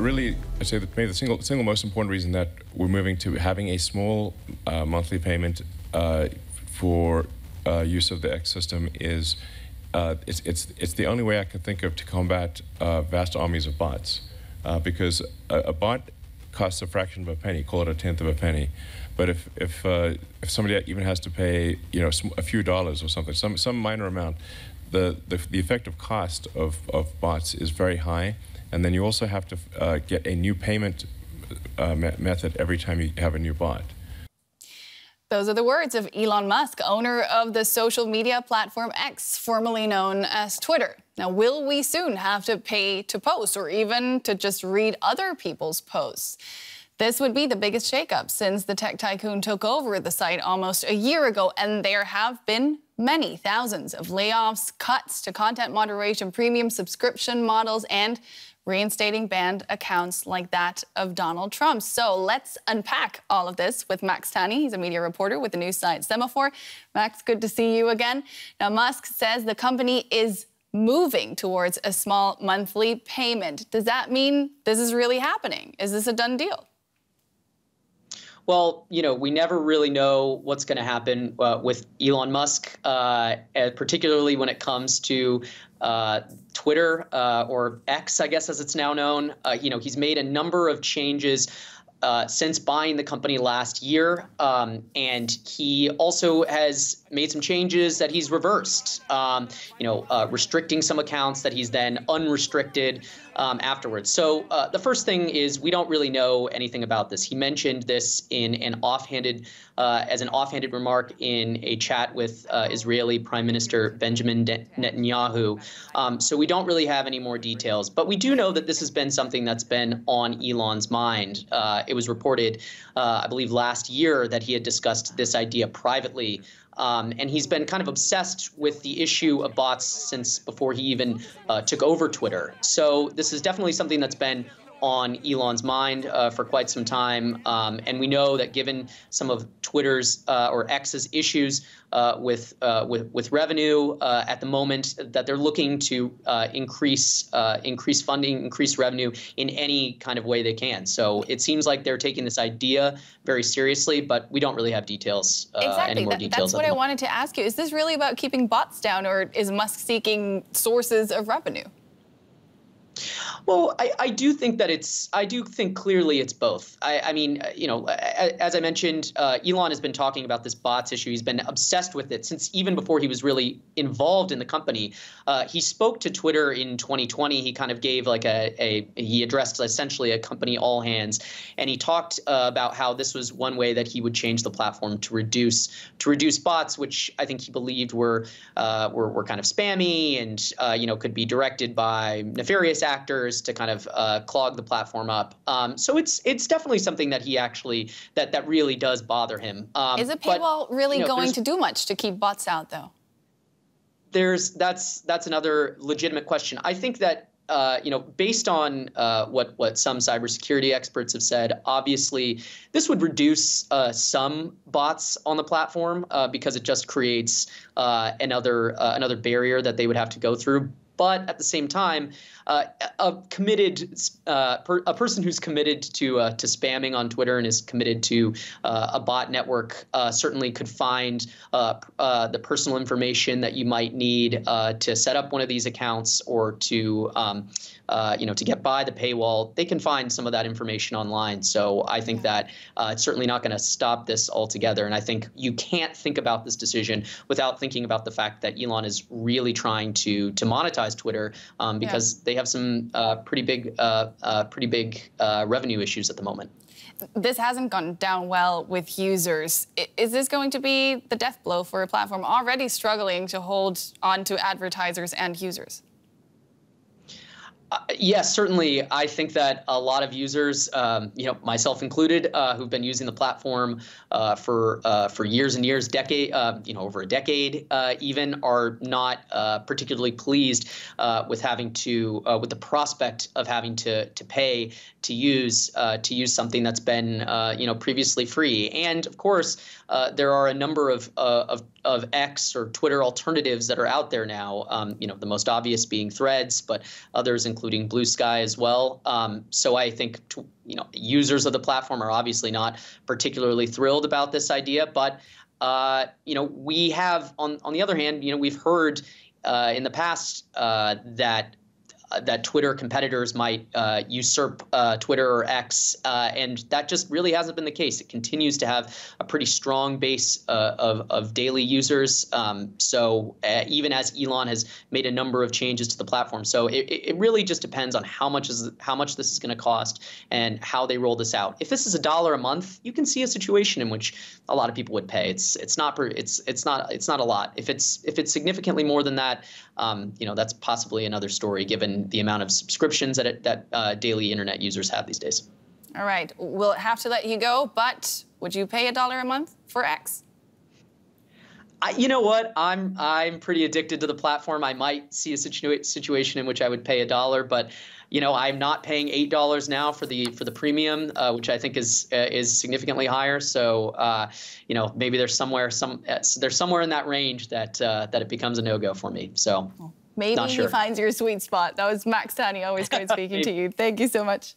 really, I'd say that maybe the single most important reason that we're moving to having a small monthly payment for use of the X system is it's the only way I can think of to combat vast armies of bots, because a bot costs a fraction of a penny, call it a tenth of a penny. But if somebody even has to pay, you know, a few dollars or something, some minor amount, the effective cost of bots is very high, and then you also have to get a new payment method every time you have a new bot. Those are the words of Elon Musk, owner of the social media platform X, formerly known as Twitter. Now, will we soon have to pay to post or even to just read other people's posts? This would be the biggest shakeup since the tech tycoon took over the site almost a year ago, and there have been many thousands of layoffs, cuts to content moderation, premium subscription models, and reinstating banned accounts like that of Donald Trump. So let's unpack all of this with Max Tani. He's a media reporter with the news site Semaphore. Max, good to see you again. Now, Musk says the company is moving towards a small monthly payment. Does that mean this is really happening? Is this a done deal? Well, you know, we never really know what's going to happen with Elon Musk, particularly when it comes to Twitter or X, I guess, as it's now known. You know, he's made a number of changes since buying the company last year. And he also has made some changes that he's reversed, restricting some accounts that he's then unrestricted afterwards. So the first thing is we don't really know anything about this. He mentioned this in an offhanded remark in a chat with Israeli Prime Minister Benjamin Netanyahu. So we don't really have any more details. But we do know that this has been something that's been on Elon's mind. It was reported, I believe, last year that he had discussed this idea privately. And he's been kind of obsessed with the issue of bots since before he even took over Twitter. So this is definitely something that's been on Elon's mind for quite some time. And we know that given some of Twitter's or X's issues with revenue at the moment, that they're looking to increase funding, increase revenue in any kind of way they can. So it seems like they're taking this idea very seriously, but we don't really have details. Exactly. Any more details. That's what I wanted to ask you. Is this really about keeping bots down, or is Musk seeking sources of revenue? Well, I do think clearly it's both. I mean, you know, as I mentioned, Elon has been talking about this bots issue. He's been obsessed with it since even before he was really involved in the company. He spoke to Twitter in 2020. He kind of gave like he addressed essentially a company all hands, and he talked about how this was one way that he would change the platform to reduce bots, which I think he believed were kind of spammy and could be directed by nefarious actors to kind of clog the platform up. So it's definitely something that he actually that really does bother him. Is a paywall really going to do much to keep bots out, though? That's another legitimate question. I think that based on what some cybersecurity experts have said, obviously this would reduce some bots on the platform because it just creates another barrier that they would have to go through. But at the same time, a person who's committed to spamming on Twitter and is committed to a bot network certainly could find the personal information that you might need to set up one of these accounts or to get by the paywall. They can find some of that information online. So I think that it's certainly not going to stop this altogether. And I think you can't think about this decision without thinking about the fact that Elon is really trying to monetize Twitter because they have some pretty big revenue issues at the moment. This hasn't gone down well with users. Is this going to be the death blow for a platform already struggling to hold on to advertisers and users? Yes, certainly. I think that a lot of users, myself included, who've been using the platform for years and years, over a decade, even, are not particularly pleased with the prospect of having to pay to use something that's been previously free. And of course, there are a number of X or Twitter alternatives that are out there now. The most obvious being Threads, but others including Blue Sky as well. So I think users of the platform are obviously not particularly thrilled about this idea, but we have on the other hand, we've heard in the past that Twitter competitors might usurp Twitter or X, and that just really hasn't been the case. It continues to have a pretty strong base of daily users. So even as Elon has made a number of changes to the platform, so it really just depends on how much this is going to cost and how they roll this out. If this is $1 a month, you can see a situation in which a lot of people would pay. It's not a lot. If it's significantly more than that, that's possibly another story, given the amount of subscriptions that daily internet users have these days. All right, we'll have to let you go, but would you pay $1 a month for X? You know what? I'm pretty addicted to the platform. I might see a situation in which I would pay $1, but I'm not paying $8 now for the premium, which I think is significantly higher. So maybe there's somewhere in that range that it becomes a no-go for me. So maybe not sure. he finds your sweet spot. That was Max Tani. Always great speaking to you. Thank you so much.